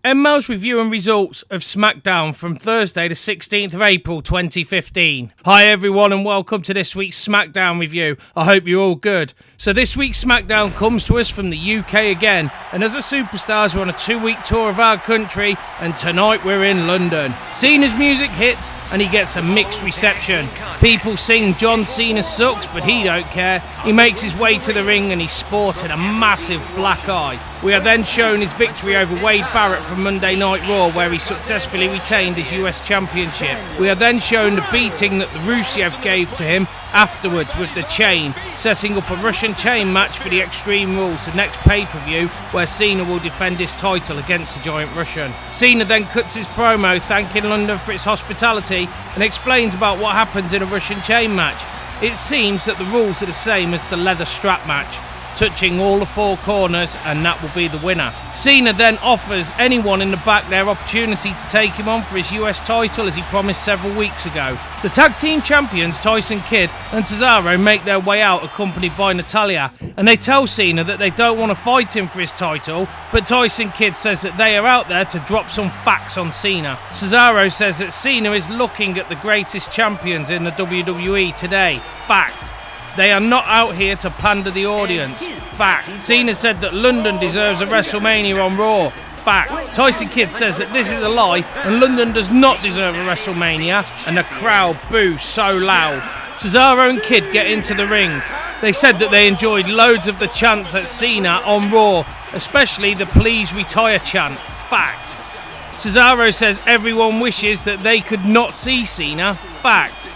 EnMao's review and results of Smackdown from Thursday the 16th of April 2015. Hi everyone and welcome to this week's Smackdown review. I hope you're all good. So this week's Smackdown comes to us from the UK again, and as the superstars are on a 2-week tour of our country, and tonight we're in London. Cena's music hits and he gets a mixed reception. People sing John Cena sucks, but he don't care. He makes his way to the ring and he's sporting a massive black eye. We are then shown his victory over Barrett from Monday Night Raw, where he successfully retained his US Championship. We are then shown the beating that the Rusev gave to him afterwards with the chain, setting up a Russian chain match for the Extreme Rules, the next pay-per-view, where Cena will defend his title against the Giant Russian. Cena then cuts his promo thanking London for its hospitality and explains about what happens in a Russian chain match. It seems that the rules are the same as the leather strap match, touching all the 4 corners, and that will be the winner. Cena then offers anyone in the back their opportunity to take him on for his US title, as he promised several weeks ago. The tag team champions Tyson Kidd and Cesaro make their way out accompanied by Natalya, and they tell Cena that they don't want to fight him for his title, but Tyson Kidd says that they are out there to drop some facts on Cena. Cesaro says that Cena is looking at the greatest champions in the WWE today. Fact. They are not out here to pander the audience. Fact. Cena said that London deserves a WrestleMania on Raw. Fact. Tyson Kidd says that this is a lie and London does not deserve a WrestleMania, and the crowd boos so loud. Cesaro and Kidd get into the ring. They said that they enjoyed loads of the chants at Cena on Raw, especially the please retire chant. Fact. Cesaro says everyone wishes that they could not see Cena. Fact.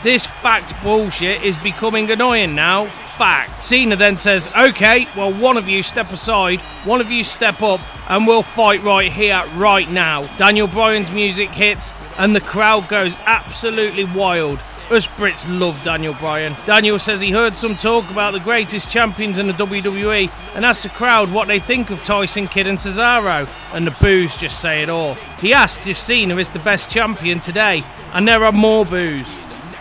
This fact bullshit is becoming annoying now. Fact. Cena then says, okay, well, one of you step aside, one of you step up, and we'll fight right here, right now. Daniel Bryan's music hits, and the crowd goes absolutely wild. Us Brits love Daniel Bryan. Daniel says he heard some talk about the greatest champions in the WWE, and asks the crowd what they think of Tyson Kidd and Cesaro, and the boos just say it all. He asks if Cena is the best champion today, and there are more boos.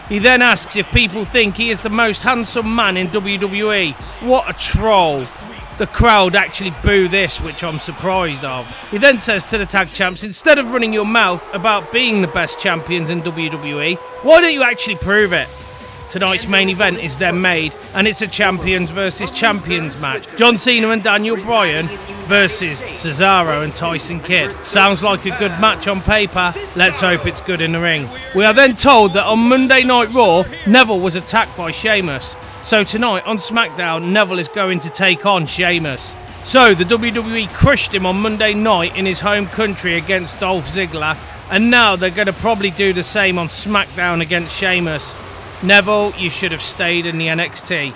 He then asks if people think he is the most handsome man in WWE. What a troll. The crowd actually boo this, which I'm surprised of. He then says to the tag champs, instead of running your mouth about being the best champions in WWE, why don't you actually prove it? Tonight's main event is then made, and it's a champions versus champions match. John Cena and Daniel Bryan versus Cesaro and Tyson Kidd. Sounds like a good match on paper. Let's hope it's good in the ring. We are then told that on Monday Night Raw, Neville was attacked by Sheamus. So tonight on Smackdown, Neville is going to take on Sheamus. So the WWE crushed him on Monday night in his home country against Dolph Ziggler, and now they're going to probably do the same on Smackdown against Sheamus. Neville, you should have stayed in the NXT.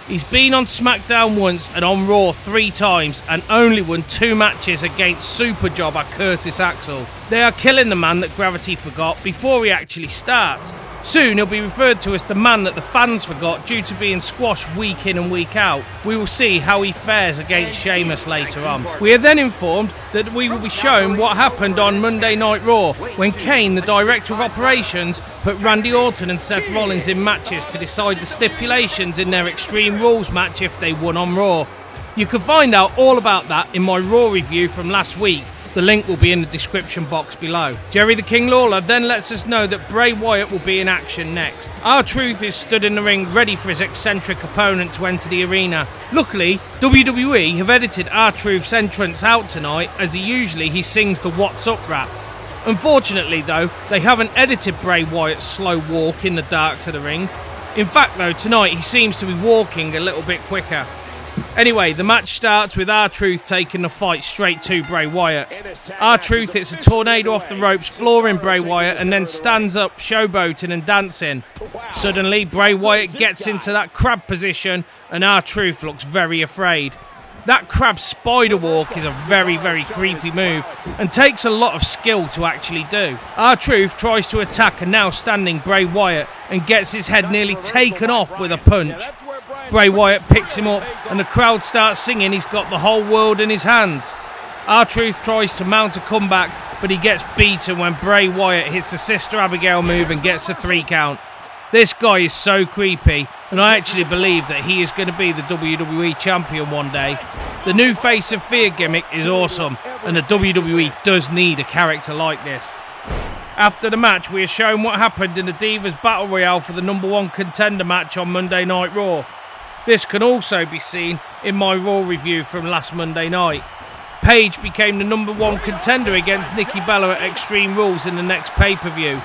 He's been on Smackdown once and on Raw 3 times, and only won 2 matches against super jobber Curtis Axel. They are killing the man that Gravity forgot before he actually starts. Soon he'll be referred to as the man that the fans forgot due to being squashed week in and week out. We will see how he fares against Sheamus later on. We are then informed that we will be shown what happened on Monday Night Raw when Kane, the Director of Operations, put Randy Orton and Seth Rollins in matches to decide the stipulations in their Extreme Rules match if they won on Raw. You can find out all about that in my Raw review from last week. The link will be in the description box below. Jerry the King Lawler then lets us know that Bray Wyatt will be in action next. R-Truth is stood in the ring ready for his eccentric opponent to enter the arena. Luckily, WWE have edited R-Truth's entrance out tonight, as he sings the What's Up rap. Unfortunately though, they haven't edited Bray Wyatt's slow walk in the dark to the ring. In fact though, tonight he seems to be walking a little bit quicker. Anyway, the match starts with R-Truth taking the fight straight to Bray Wyatt. R-Truth hits a tornado off the ropes, flooring Bray Wyatt, and then stands up, showboating and dancing. Suddenly, Bray Wyatt gets into that crab position, and R-Truth looks very afraid. That crab spider walk is a very, very creepy move, and takes a lot of skill to actually do. R-Truth tries to attack a now standing Bray Wyatt, and gets his head nearly taken off with a punch. Bray Wyatt picks him up and the crowd starts singing he's got the whole world in his hands. R-Truth tries to mount a comeback, but he gets beaten when Bray Wyatt hits the Sister Abigail move and gets a 3 count. This guy is so creepy, and I actually believe that he is going to be the WWE Champion one day. The new Face of Fear gimmick is awesome, and the WWE does need a character like this. After the match, we are shown what happened in the Divas Battle Royale for the #1 contender match on Monday Night Raw. This can also be seen in my Raw review from last Monday night. Paige became the #1 contender against Nikki Bella at Extreme Rules in the next pay-per-view.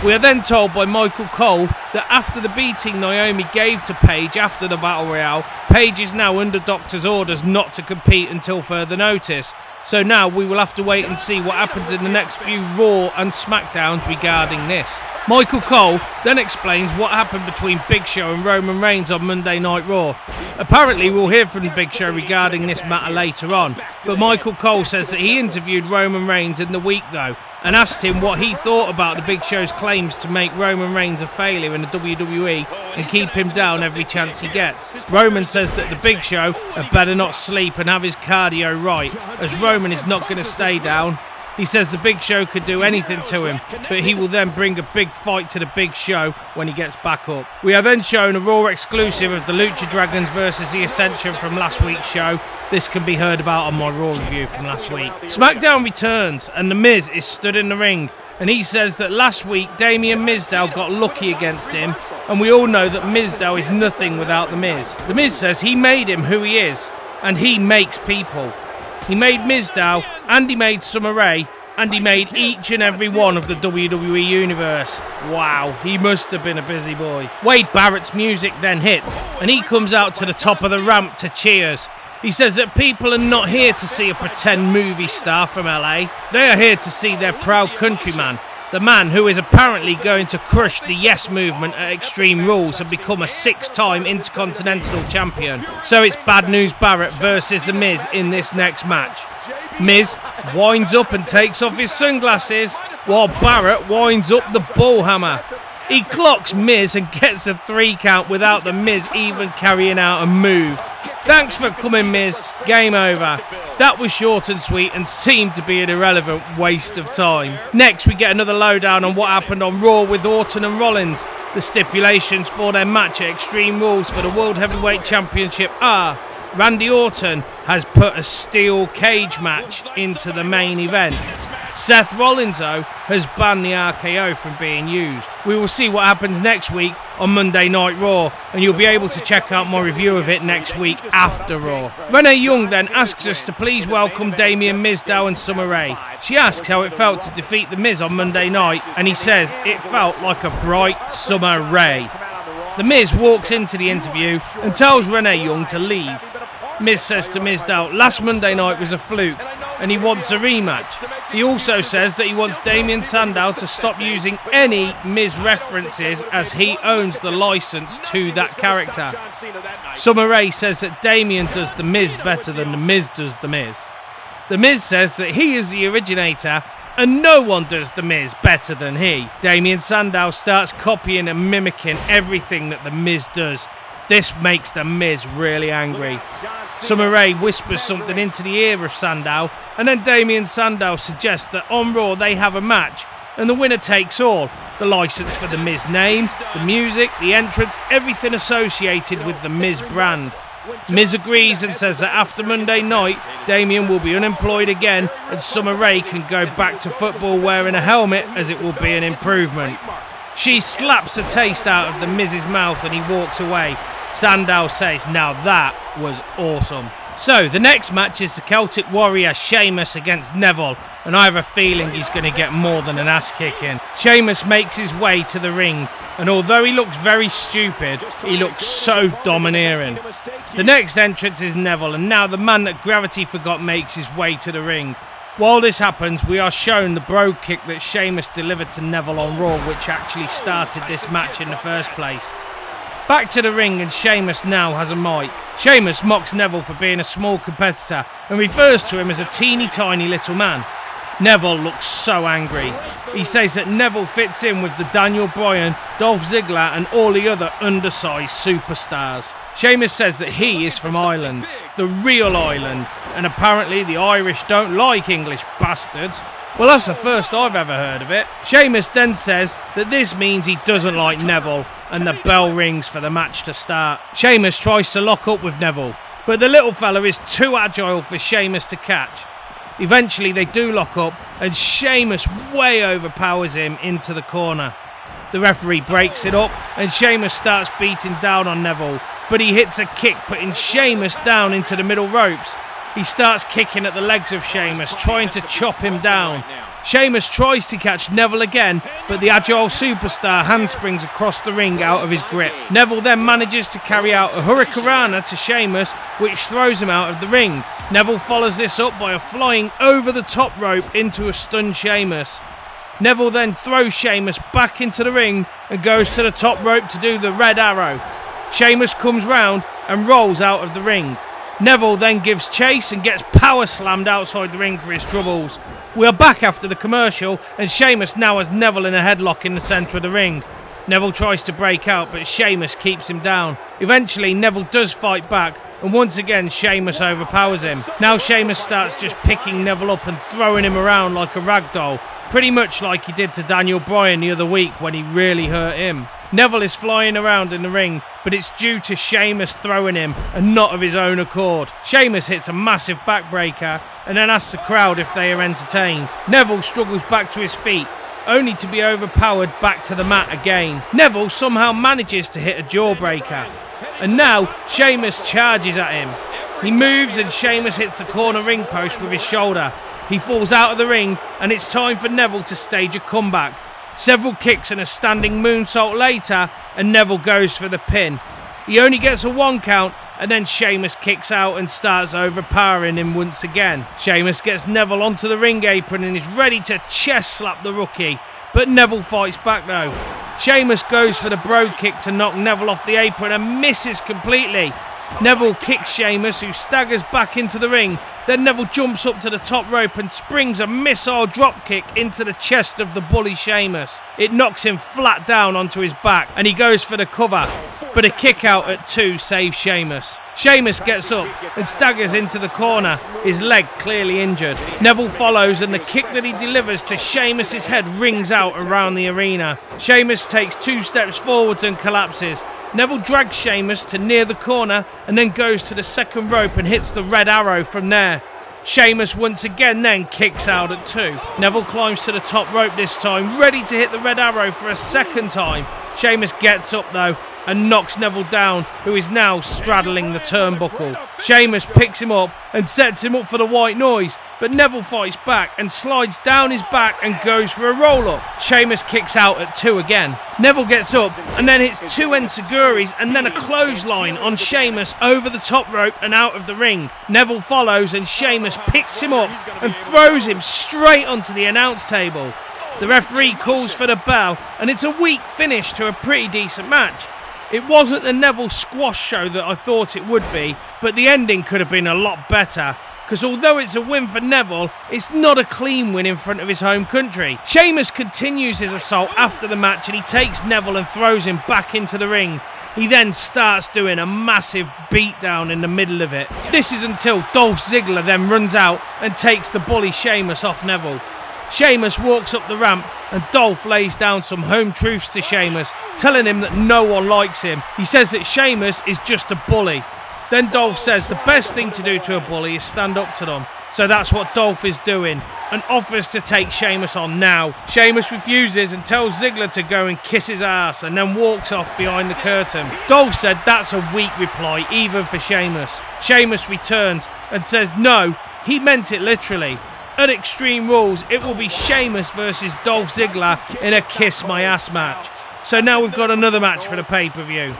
We are then told by Michael Cole that after the beating Naomi gave to Paige after the Battle Royale, Paige is now under doctor's orders not to compete until further notice. So now we will have to wait and see what happens in the next few Raw and Smackdowns regarding this. Michael Cole then explains what happened between Big Show and Roman Reigns on Monday Night Raw. Apparently we'll hear from the Big Show regarding this matter later on, but Michael Cole says that he interviewed Roman Reigns in the week though, and asked him what he thought about the Big Show's claims to make Roman Reigns a failure in the WWE and keep him down every chance he gets. Roman says that the Big Show had better not sleep and have his cardio right, as Roman is not going to stay down. He says the Big Show could do anything to him, but he will then bring a big fight to the Big Show when he gets back up. We are then shown a Raw exclusive of the Lucha Dragons versus the Ascension from last week's show. This can be heard about on my Raw review from last week. SmackDown returns and The Miz is stood in the ring, and he says that last week Damien Mizdow got lucky against him, and we all know that Mizdow is nothing without The Miz. The Miz says he made him who he is, and he makes people. He made Mizdow, and he made Summer Rae, and he made each and every one of the WWE Universe. Wow, he must have been a busy boy. Wade Barrett's music then hits, and he comes out to the top of the ramp to cheers. He says that people are not here to see a pretend movie star from LA. They are here to see their proud countryman, the man who is apparently going to crush the Yes movement at Extreme Rules and become a 6-time Intercontinental Champion. So it's Bad News Barrett versus The Miz in this next match. Miz winds up and takes off his sunglasses, while Barrett winds up the bullhammer. He clocks Miz and gets a 3 count without The Miz even carrying out a move. Thanks for coming, Miz. Game over. That was short and sweet and seemed to be an irrelevant waste of time. Next, we get another lowdown on what happened on Raw with Orton and Rollins. The stipulations for their match at Extreme Rules for the World Heavyweight Championship are: Randy Orton has put a steel cage match into the main event. Seth Rollins, though, has banned the RKO from being used. We will see what happens next week on Monday Night Raw, and you'll be able to check out my review of it next week after Raw. Renee Young then asks us to please welcome Damien Mizdow and Summer Rae. She asks how it felt to defeat The Miz on Monday night, and he says it felt like a bright summer ray. The Miz walks into the interview and tells Renee Young to leave. Miz says to Mizdow, last Monday night was a fluke, and he wants a rematch. He also says that he wants Damien Sandow to stop using any Miz references, as he owns the license to that character. Summer Rae says that Damien does The Miz better than The Miz does The Miz. The Miz says that he is the originator and no one does The Miz better than he. Damien Sandow starts copying and mimicking everything that The Miz does. This makes The Miz really angry. Summer Rae whispers something into the ear of Sandow, and then Damien Sandow suggests that on Raw they have a match, and the winner takes all. The license for The Miz name, the music, the entrance, everything associated with The Miz brand. Miz agrees and says that after Monday night, Damien will be unemployed again, and Summer Rae can go back to football wearing a helmet, as it will be an improvement. She slaps a taste out of The Miz's mouth and he walks away. Sandow says, now that was awesome. So, the next match is the Celtic Warrior Sheamus against Neville, and I have a feeling he's going to get more than an ass kicking. Sheamus makes his way to the ring, and although he looks very stupid, he looks so domineering. The next entrance is Neville, and now the man that Gravity forgot makes his way to the ring. While this happens, we are shown the bro kick that Sheamus delivered to Neville on Raw, which actually started this match in the first place. Back to the ring, and Sheamus now has a mic. Sheamus mocks Neville for being a small competitor and refers to him as a teeny tiny little man. Neville looks so angry. He says that Neville fits in with the Daniel Bryan, Dolph Ziggler and all the other undersized superstars. Sheamus says that he is from Ireland, the real Ireland, and apparently the Irish don't like English bastards. Well, that's the first I've ever heard of it. Sheamus then says that this means he doesn't like Neville, and the bell rings for the match to start. Sheamus tries to lock up with Neville, but the little fella is too agile for Sheamus to catch. Eventually they do lock up, and Sheamus way overpowers him into the corner. The referee breaks it up, and Sheamus starts beating down on Neville, but he hits a kick putting Sheamus down into the middle ropes. He starts kicking at the legs of Sheamus, trying to chop him down. Sheamus tries to catch Neville again, but the agile superstar handsprings across the ring out of his grip. Neville then manages to carry out a hurricanrana to Sheamus, which throws him out of the ring. Neville follows this up by a flying over the top rope into a stunned Sheamus. Neville then throws Sheamus back into the ring and goes to the top rope to do the red arrow. Sheamus comes round and rolls out of the ring. Neville then gives chase and gets power slammed outside the ring for his troubles. We are back after the commercial, and Sheamus now has Neville in a headlock in the centre of the ring. Neville tries to break out, but Sheamus keeps him down. Eventually Neville does fight back, and once again Sheamus overpowers him. Now Sheamus starts just picking Neville up and throwing him around like a rag doll, pretty much like he did to Daniel Bryan the other week when he really hurt him. Neville is flying around in the ring, but it's due to Sheamus throwing him and not of his own accord. Sheamus hits a massive backbreaker and then asks the crowd if they are entertained. Neville struggles back to his feet, only to be overpowered back to the mat again. Neville somehow manages to hit a jawbreaker, and now Sheamus charges at him. He moves and Sheamus hits the corner ring post with his shoulder. He falls out of the ring, and it's time for Neville to stage a comeback. Several kicks and a standing moonsault later, and Neville goes for the pin. He only gets a 1 count, and then Sheamus kicks out and starts overpowering him once again. Sheamus gets Neville onto the ring apron and is ready to chest slap the rookie, but Neville fights back though. Sheamus goes for the bro kick to knock Neville off the apron and misses completely. Neville kicks Sheamus, who staggers back into the ring. Then Neville jumps up to the top rope and springs a missile dropkick into the chest of the bully Sheamus. It knocks him flat down onto his back, and he goes for the cover, but a kick out at 2 saves Sheamus. Sheamus gets up and staggers into the corner, his leg clearly injured. Neville follows, and the kick that he delivers to Sheamus's head rings out around the arena. Sheamus takes 2 steps forwards and collapses. Neville drags Sheamus to near the corner and then goes to the second rope and hits the red arrow from there. Sheamus once again then kicks out at 2. Neville climbs to the top rope this time, ready to hit the red arrow for a second time. Sheamus gets up though and knocks Neville down, who is now straddling the turnbuckle. Sheamus picks him up and sets him up for the white noise, but Neville fights back and slides down his back and goes for a roll-up. Sheamus kicks out at 2 again. Neville gets up and then hits 2 enziguris and then a clothesline on Sheamus over the top rope and out of the ring. Neville follows and Sheamus picks him up and throws him straight onto the announce table. The referee calls for the bell, and it's a weak finish to a pretty decent match. It wasn't the Neville squash show that I thought it would be, but the ending could have been a lot better, because although it's a win for Neville, it's not a clean win in front of his home country. Sheamus continues his assault after the match, and he takes Neville and throws him back into the ring. He then starts doing a massive beatdown in the middle of it. This is until Dolph Ziggler then runs out and takes the bully Sheamus off Neville. Sheamus walks up the ramp and Dolph lays down some home truths to Sheamus, telling him that no one likes him. He says that Sheamus is just a bully. Then Dolph says the best thing to do to a bully is stand up to them. So that's what Dolph is doing, and offers to take Sheamus on now. Sheamus refuses and tells Ziggler to go and kiss his ass, and then walks off behind the curtain. Dolph said that's a weak reply, even for Sheamus. Sheamus returns and says no, he meant it literally. At Extreme Rules, it will be Sheamus versus Dolph Ziggler in a kiss my ass match. So now we've got another match for the pay-per-view.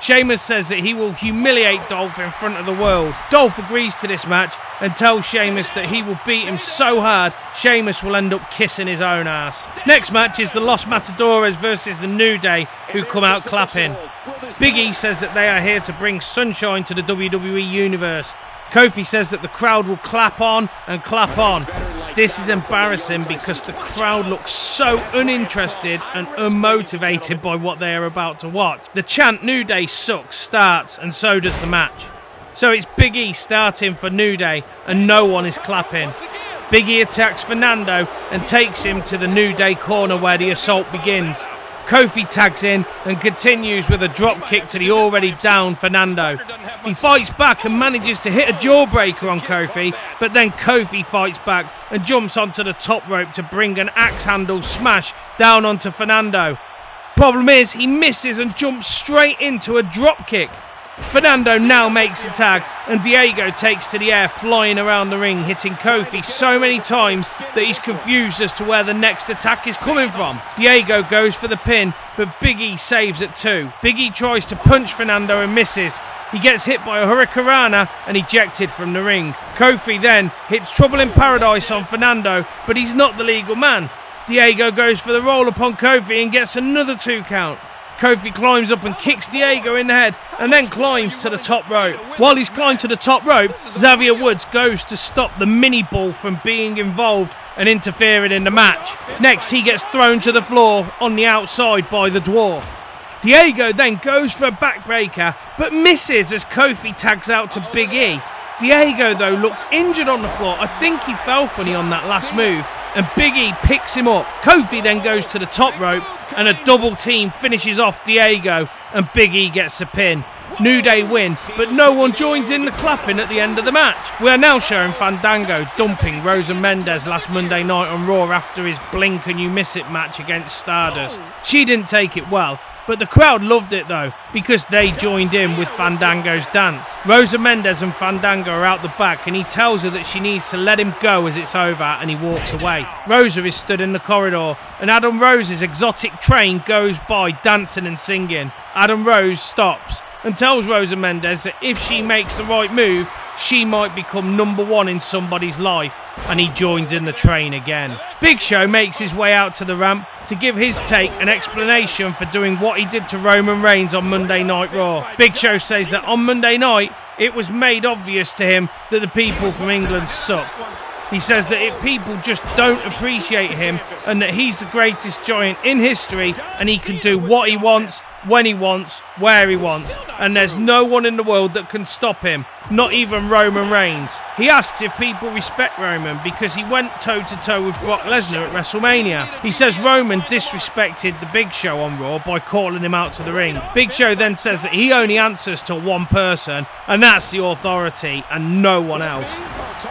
Sheamus says that he will humiliate Dolph in front of the world. Dolph agrees to this match and tells Sheamus that he will beat him so hard Sheamus will end up kissing his own ass. Next match is the Los Matadores versus the New Day, who come out clapping. Big E says that they are here to bring sunshine to the WWE Universe. Kofi says that the crowd will clap on and clap on. This is embarrassing because the crowd looks so uninterested and unmotivated by what they are about to watch. The chant "New Day sucks" starts, and so does the match. So it's Big E starting for New Day and no one is clapping. Big E attacks Fernando and takes him to the New Day corner where the assault begins. Kofi tags in and continues with a drop kick to the already down Fernando. He fights back and manages to hit a jawbreaker on Kofi, but then Kofi fights back and jumps onto the top rope to bring an axe handle smash down onto Fernando. Problem is, he misses and jumps straight into a drop kick. Fernando now makes the tag and Diego takes to the air, flying around the ring, hitting Kofi so many times that he's confused as to where the next attack is coming from. Diego goes for the pin, but Big E saves at 2. Big E tries to punch Fernando and misses. He gets hit by a Hurricanrana and ejected from the ring. Kofi then hits Trouble in Paradise on Fernando, but he's not the legal man. Diego goes for the roll upon Kofi and gets another 2 count. Kofi climbs up and kicks Diego in the head and then climbs to the top rope. While he's climbed to the top rope, Xavier Woods goes to stop the mini ball from being involved and interfering in the match. Next, he gets thrown to the floor on the outside by the dwarf. Diego then goes for a backbreaker but misses as Kofi tags out to Big E. Diego though looks injured on the floor. I think he fell funny on that last move and Big E picks him up. Kofi then goes to the top rope and a double team finishes off Diego and Big E gets a pin. New Day win, but no one joins in the clapping at the end of the match. We are now showing Fandango dumping Rosa Mendes last Monday night on Raw after his blink and you miss it match against Stardust. She didn't take it well, but the crowd loved it though, because they joined in with Fandango's dance. Rosa Mendes and Fandango are out the back and he tells her that she needs to let him go as it's over and he walks away. Rosa is stood in the corridor and Adam Rose's exotic train goes by dancing and singing. Adam Rose stops and tells Rosa Mendes that if she makes the right move, she might become #1 in somebody's life, and he joins in the train again. Big Show makes his way out to the ramp to give his take and explanation for doing what he did to Roman Reigns on Monday Night Raw. Big Show says that on Monday night, it was made obvious to him that the people from England suck. He says that if people just don't appreciate him and that he's the greatest giant in history and he can do what he wants, when he wants, where he wants, and there's no one in the world that can stop him, not even Roman Reigns. He asks if people respect Roman because he went toe-to-toe with Brock Lesnar at WrestleMania. He says Roman disrespected the Big Show on Raw by calling him out to the ring. Big Show then says that he only answers to one person, and that's the Authority and no one else.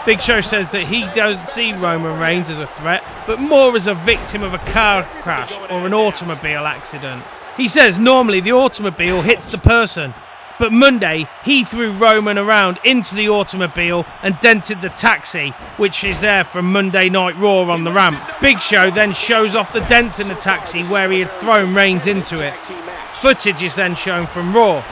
Big Show says that he doesn't see Roman Reigns as a threat, but more as a victim of a car crash or an automobile accident. He says normally the automobile hits the person, but Monday he threw Roman around into the automobile and dented the taxi, which is there from Monday Night Raw on the ramp. Big Show then shows off the dents in the taxi where he had thrown Reigns into it. Footage is then shown from Raw.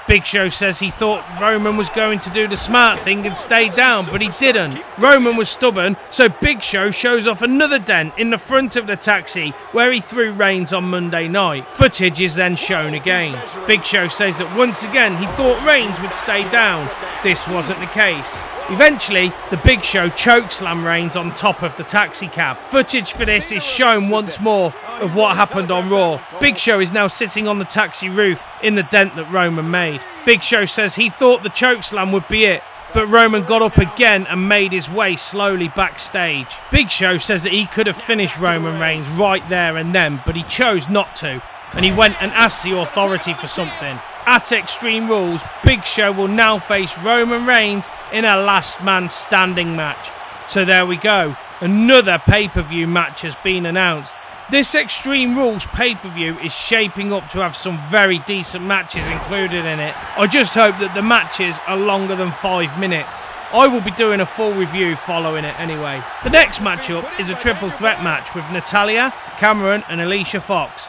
Big Show says he thought Roman was going to do the smart thing and stay down, but he didn't. Roman was stubborn, so Big Show shows off another dent in the front of the taxi where he threw Reigns on Monday night. Footage is then shown again. Big Show says that once again he thought Reigns would stay down. This wasn't the case. Eventually, the Big Show chokeslam Reigns on top of the taxi cab. Footage for this is shown once more of what happened on Raw. Big Show is now sitting on the taxi roof in the dent that Roman made. Big Show says he thought the chokeslam would be it, but Roman got up again and made his way slowly backstage. Big Show says that he could have finished Roman Reigns right there and then, but he chose not to, and he went and asked the Authority for something. At Extreme Rules, Big Show will now face Roman Reigns in a last man standing match. So there we go, another pay-per-view match has been announced. This Extreme Rules pay-per-view is shaping up to have some very decent matches included in it. I just hope that the matches are longer than 5 minutes. I will be doing a full review following it anyway. The next matchup is a triple threat match with Natalya, Cameron and Alicia Fox.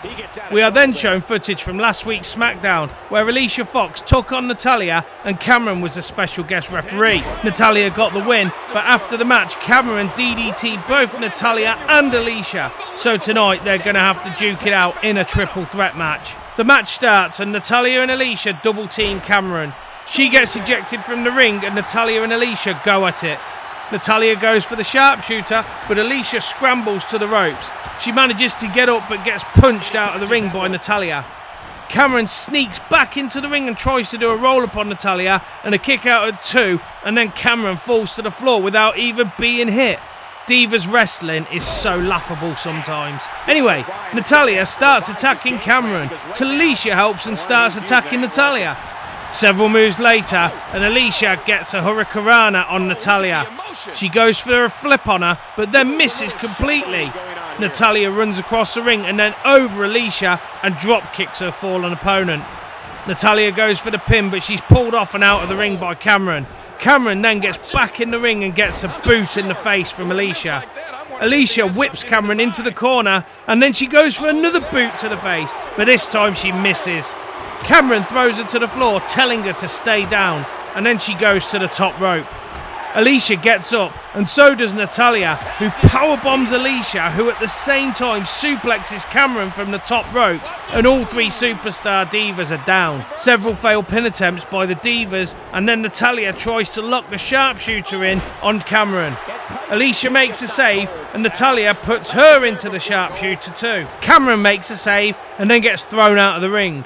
We are then shown footage from last week's Smackdown where Alicia Fox took on Natalya and Cameron was a special guest referee. Natalya got the win, but after the match Cameron DDT'd both Natalya and Alicia. So tonight they're going to have to duke it out in a triple threat match. The match starts and Natalya and Alicia double team Cameron. She gets ejected from the ring and Natalya and Alicia go at it. Natalya goes for the sharpshooter, but Alicia scrambles to the ropes. She manages to get up but gets punched out of the ring by Natalya. Cameron sneaks back into the ring and tries to do a roll-up on Natalya and a kick out at 2, and then Cameron falls to the floor without even being hit. Divas wrestling is so laughable sometimes. Anyway, Natalya starts attacking Cameron till Alicia helps and starts attacking Natalya. Several moves later, and Alicia gets a hurricanrana on Natalya. She goes for a flip on her, but then misses completely. Natalya runs across the ring and then over Alicia and drop kicks her fallen opponent. Natalya goes for the pin, but she's pulled off and out of the ring by Cameron. Cameron then gets back in the ring and gets a boot in the face from Alicia. Alicia whips Cameron into the corner and then she goes for another boot to the face, but this time she misses. Cameron throws her to the floor, telling her to stay down, and then she goes to the top rope. Alicia gets up, and so does Natalya, who powerbombs Alicia, who at the same time suplexes Cameron from the top rope, and all three superstar divas are down. Several failed pin attempts by the divas, and then Natalya tries to lock the sharpshooter in on Cameron. Alicia makes a save, and Natalya puts her into the sharpshooter too. Cameron makes a save, and then gets thrown out of the ring.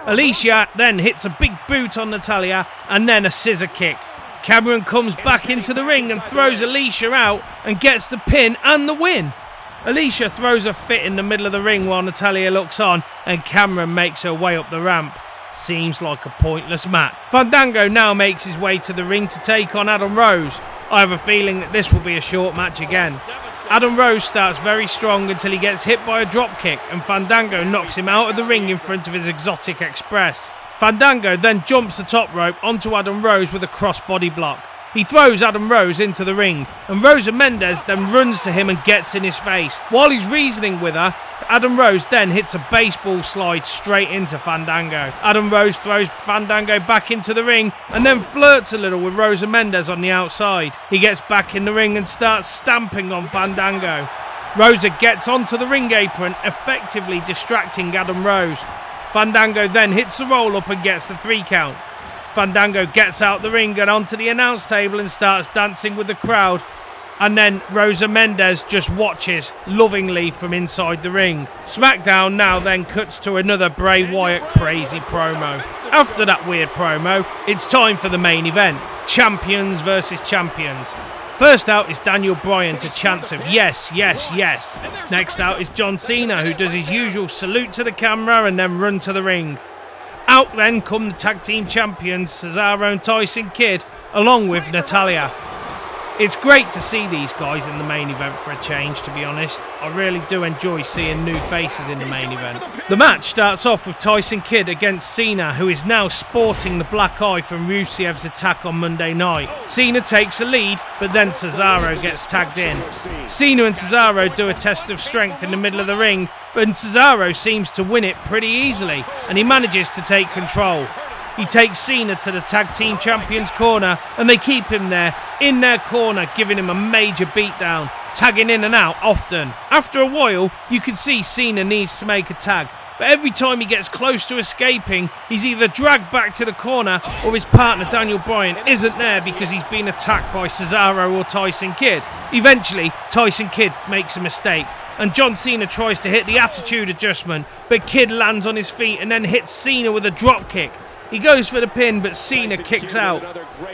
Alicia then hits a big boot on Natalya, and then a scissor kick. Cameron comes back into the ring and throws Alicia out and gets the pin and the win. Alicia throws a fit in the middle of the ring while Natalya looks on, and Cameron makes her way up the ramp. Seems like a pointless match. Fandango now makes his way to the ring to take on Adam Rose. I have a feeling that this will be a short match again. Adam Rose starts very strong until he gets hit by a drop kick, and Fandango knocks him out of the ring in front of his exotic express. Fandango then jumps the top rope onto Adam Rose with a crossbody block. He throws Adam Rose into the ring, and Rosa Mendes then runs to him and gets in his face. While he's reasoning with her, Adam Rose then hits a baseball slide straight into Fandango. Adam Rose throws Fandango back into the ring and then flirts a little with Rosa Mendes on the outside. He gets back in the ring and starts stamping on Fandango. Rosa gets onto the ring apron, effectively distracting Adam Rose. Fandango then hits the roll-up and gets the 3 count. Fandango gets out the ring and onto the announce table and starts dancing with the crowd. And then Rosa Mendes just watches lovingly from inside the ring. Smackdown now then cuts to another Bray Wyatt crazy promo. After that weird promo, it's time for the main event. Champions versus champions. First out is Daniel Bryan to chants of yes, yes, yes. Next out is John Cena, who does his usual salute to the camera and then run to the ring. Out then come the tag team champions Cesaro and Tyson Kidd, along with Natalya. It's great to see these guys in the main event for a change, to be honest. I really do enjoy seeing new faces in the main event. The match starts off with Tyson Kidd against Cena, who is now sporting the black eye from Rusev's attack on Monday night. Cena takes a lead, but then Cesaro gets tagged in. Cena and Cesaro do a test of strength in the middle of the ring, but Cesaro seems to win it pretty easily, and he manages to take control. He takes Cena to the tag team champions corner, and they keep him there, in their corner, giving him a major beatdown, tagging in and out often. After a while, you can see Cena needs to make a tag, but every time he gets close to escaping, he's either dragged back to the corner or his partner Daniel Bryan isn't there because he's been attacked by Cesaro or Tyson Kidd. Eventually, Tyson Kidd makes a mistake, and John Cena tries to hit the attitude adjustment, but Kidd lands on his feet and then hits Cena with a drop kick. He goes for the pin, but Cena kicks out.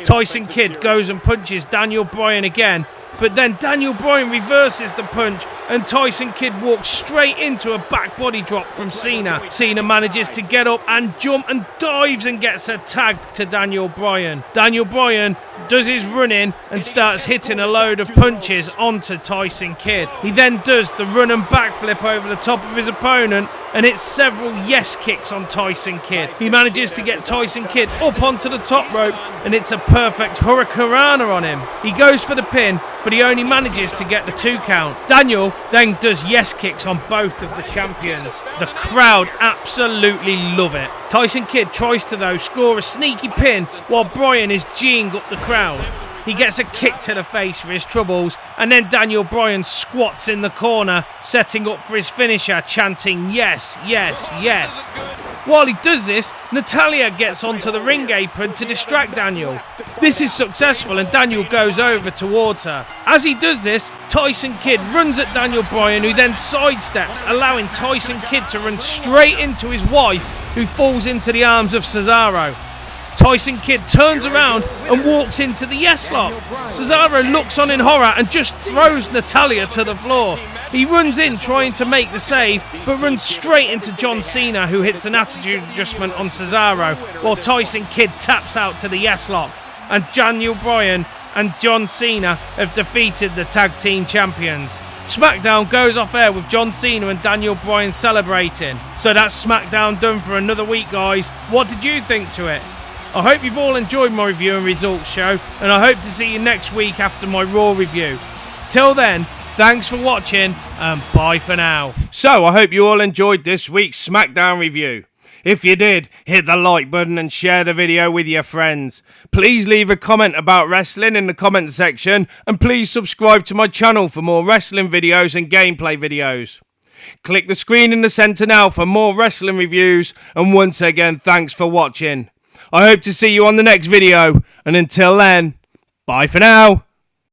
Tyson Kidd goes and punches Daniel Bryan again, but then Daniel Bryan reverses the punch and Tyson Kidd walks straight into a back body drop from Cena. Cena manages to get up and jump and dives and gets a tag to Daniel Bryan. Daniel Bryan does his run in and starts hitting a load of punches onto Tyson Kidd. He then does the run and backflip over the top of his opponent and hits several yes kicks on Tyson Kidd. He manages to get Tyson Kidd up onto the top rope and it's a perfect hurricanrana on him. He goes for the pin, but he only manages to get the 2 count. Daniel then does yes kicks on both of the champions. The crowd absolutely love it. Tyson Kidd tries to though score a sneaky pin while Bryan is geeing up the crowd. He gets a kick to the face for his troubles, and then Daniel Bryan squats in the corner, setting up for his finisher, chanting yes, yes, yes. While he does this, Natalya gets onto the ring apron to distract Daniel. This is successful and Daniel goes over towards her. As he does this, Tyson Kidd runs at Daniel Bryan, who then sidesteps, allowing Tyson Kidd to run straight into his wife who falls into the arms of Cesaro. Tyson Kidd turns around and walks into the yes lock. Cesaro looks on in horror and just throws Natalya to the floor. He runs in trying to make the save, but runs straight into John Cena, who hits an attitude adjustment on Cesaro, while Tyson Kidd taps out to the yes lock. And Bryan and John Cena have defeated the tag team champions. Smackdown goes off air with John Cena and Bryan celebrating. So that's Smackdown done for another week, guys. What did you think to it? I hope you've all enjoyed my review and results show, and I hope to see you next week after my Raw review. Till then, thanks for watching, and bye for now. So, I hope you all enjoyed this week's Smackdown review. If you did, hit the like button and share the video with your friends. Please leave a comment about wrestling in the comment section, and please subscribe to my channel for more wrestling videos and gameplay videos. Click the screen in the centre now for more wrestling reviews, and once again, thanks for watching. I hope to see you on the next video, and until then, bye for now.